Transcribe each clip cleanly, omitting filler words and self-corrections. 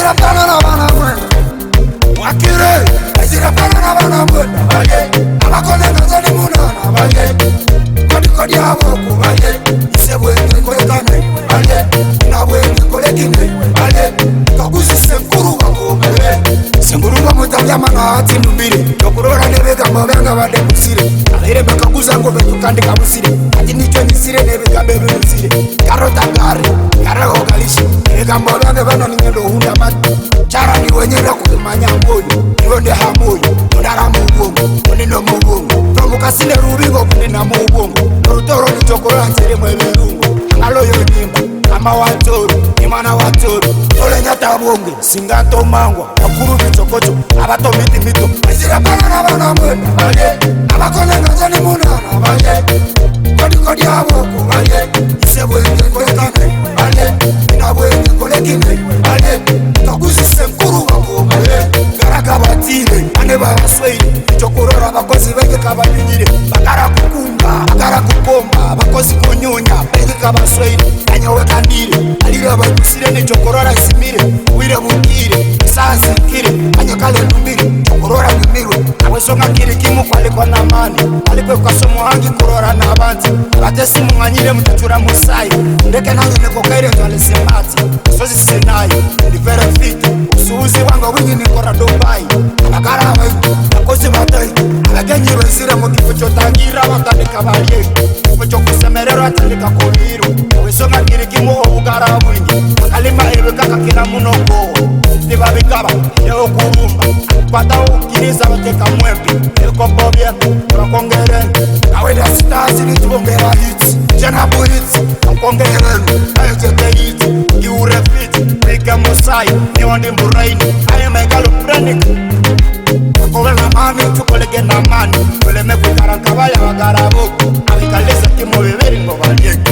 Ezira pana na bana mwena Wakire Ezira pana na bana mwena Baye Abakole ngazani munana Baye Kodi kodi aboku Baye Isebwe ngekole kane Baye Inabwe ngekole kine Baye Kaguzi senkuru wako Baye Senkuru wa mutabya mana hati numbire Yokurora nebega mwenga wade musire Alire bekaguza ngo betukandi kabusire Ati nicho nisire nebega bebe musire Karota gari Karago kalishi Ega mwenga vano ningendo hunda mati Chara ni wenyera kukimanya mbonyo Nionde hamoyo Ndara mubongo Nino mubongo Promukasile rubingo kunina mubongo Norutoro ni chokora nchere mwebirungo Aloyo nimba Kama watoro Imana watoro Tole nyata bonge Singato mangwa Wakuru vichokocho Abato miti mito Ezira pana na bana mwena Baye Abakole ngazani munana Baye Kodi kodi aboku Baye Isebwe ngekole kane Baye Inabwe ngekole kine Baye Kaguzi senkuru wako Baye Garaka batile Ane barasweini Chokurora bakozi bege kabanyunyire Bakara kukumba Bakara kupomba Bakozi konyonya Bege kabasweini Kanyowe kandire Alire bakusire ni chokurora isimire Uire bukire Sasi kire Anyakale numbire Chokurora numirwe Awesonga kiri kimu kwale kwa namani Alikwe kwa somo hangi kurora na abanti Batesi munganyire mtutura musai Ndeke nanyo neko kaire twale semati Sozi senayi Ndivere fiti Usuuzi wanga wingi nikora Dubai Abakara wengi Nakozi batai Abagenyi wezire mukifo chotangira Watandika balie Kucho kusemerero atandika kuhiru Awesonga kiri kimu obugara wingi Akalima ewe kaka kina munogo Ndiba bikaba Yeo kurumba Kwata ukiriza wateka mwembi Eko bobye Wakongeren Kaweda stasi nitubongera hits Jenabu hits Wakongeren Ayo tete hits Iure fit Pika musai Niwandi mburaini Ayo megalo prenik Wakowe na mani Tukolege na mani Wele meku karankabaya wagarabuku Awikaleza kimo viveri ngobalieki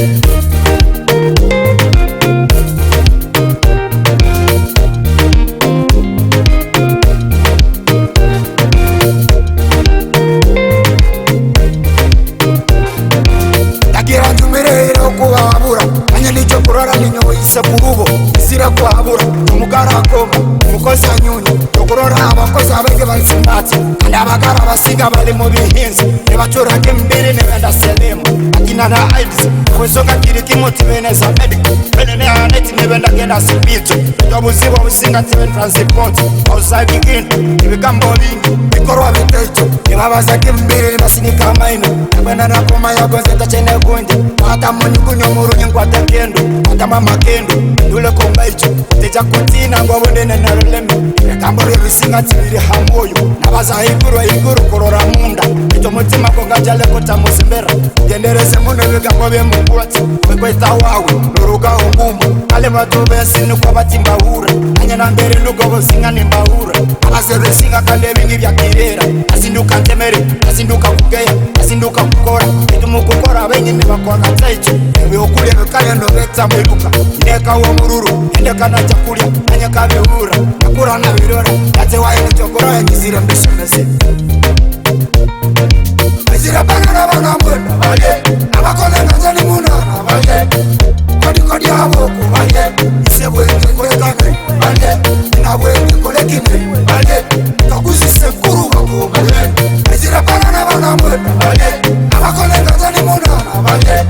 Isa kurubo, isira kuhabura Umugara akoma, umukozi anyunya Yokurora abakozi abege bayisimati Kandi abagara basiga bali mu bihinzi Nebacurake mbiri nebenda selemu Akina na AIDS, kwesoka kiri kimoti beneza medical Benene haneti nebenda genda sipito Tobuzibo businga tiben transport Outside ikintu, ibigambo bingi Bikorwa bitecho, nibabaza kimbiri Nibasinika maino, nebenda nakoma yagonze tachene gundi Mata mwenye murunye nkwata kendo Mata mama kendo, ndule komba icho Teja kutina ngwa wendene na ruleme Rekambori visinga tibiri hamoyo Nabaza higuru korora munda Ito mutima konga jale kota muzimbera Gendereze mune vigambo vye mkuati Wekweta wawe, nuruga ungumu Kale matubesi nukwa batimba hura Anya na mbere nugo singa nimba hura Abazebe singa kande vingi vya kirera Azinduka ntemere, azinduka kugeya Azinduka kukora, ito mukukora Wenye miwa kwa kataicho Ewe okulia vekale ndo veta mweluka Ndeka uwa mururu, ndeka na chakulia Anya kave hura, nakura na virora Yate wae nitokora ya kizire mbisho mese Ezira pana na bana mwena Baye Abakole ngazani munana Baye Kodi kodi aboku Baye Isebwe ngekole kane Baye Inabwe ngekole kine Baye Kaguzi senkuru wako Baye Ezira pana na bana mwena Baye Abakole ngazani munana Baye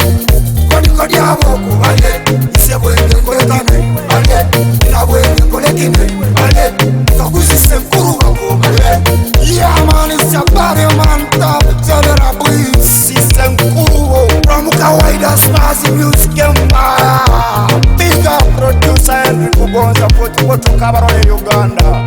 Kodi kodi aboku Baye Isebwe ngekole kane Baye Inabwe ngekole kine Baye Kaguzi senkuru wako Baye Yeah man, it's a body man top General Breeze System Kurubo From Kawaida Stasi Music Empire Big up producer Henry Kubonza Potu Kabarole Uganda